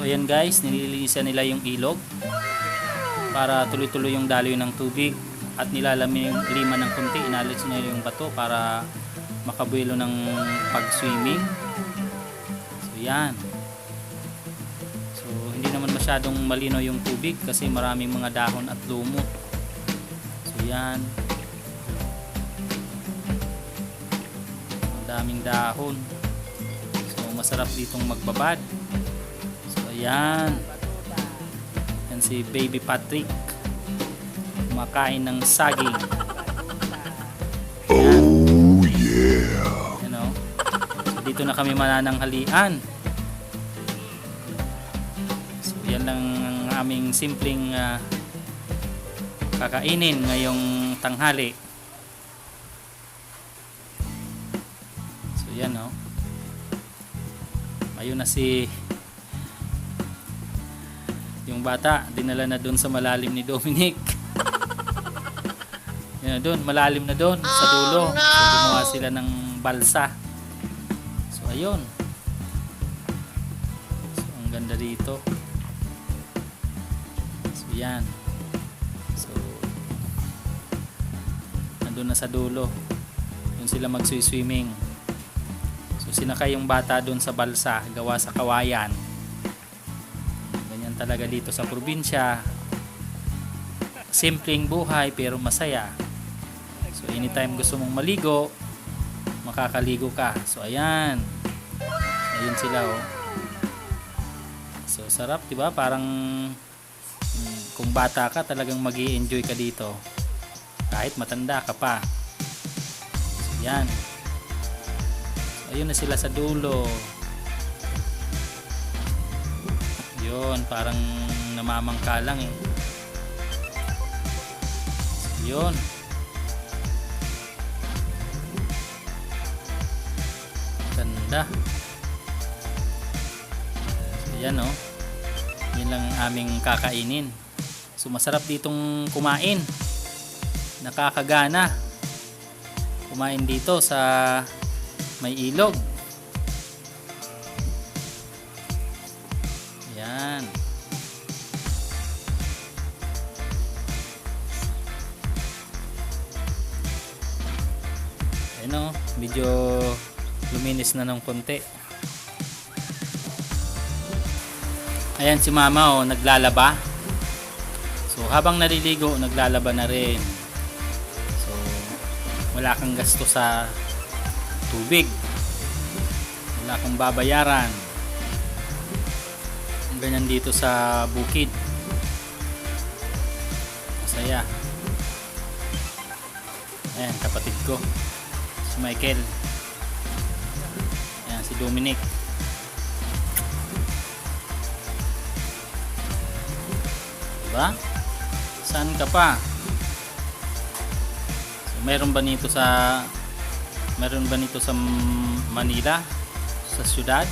ayan guys, nililinisan nila yung ilog para tuloy-tuloy yung daloy ng tubig at lima ng konti, inalis nila yung bato para makabuelo ng pag-swimming. So yan. So hindi naman masyadong malino yung tubig kasi maraming mga dahon at lumot. So yan. Ang daming dahon. So masarap ditong magbabad. So ayan. Yan si Baby Patrick. Kumakain ng saging. Ayan. Oh yeah. You know? So dito na kami manananghalian. So yan lang ang aming simpleng kakainin ngayong tanghali. So yan, no? Ayun na si yung bata, dinala na doon sa malalim ni Dominic. Yan, doon, malalim na doon sa dulo. So gumawa sila ng balsa. So ayun. So ang ganda dito. So yan. So nandun na sa dulo. Doon sila magswi-swimming. So sinakay yung bata doon sa balsa, gawa sa kawayan. Ganyan talaga dito sa probinsya. Simpleng buhay pero masaya. So anytime gusto mong maligo, makakaligo ka. So ayan. Ayun sila, oh. So sarap, 'di ba? Parang kung bata ka, talagang magi-enjoy ka dito. Kahit matanda ka pa. So yan. So, ayun na sila sa dulo. Yun, parang namamangka lang eh. So, yun. Ganda. So yan, oh. Yan lang ang aming kakainin. So masarap ditong kumain. Nakakagana. Kumain dito sa may ilog. Yan. Ayan, oh, medyo luminis na ng konti. Ayan si mama, oh, naglalaba. So habang naliligo, naglalaba na rin. So wala kang gasto sa tubig. Wala kang babayaran. Ganyan dito sa bukid. Masaya. Ayan, kapatid ko. Si Michael. Ayan, si Dominic. Diba? Saan ka pa? So, meron ba nito sa Manila? Sa syudad?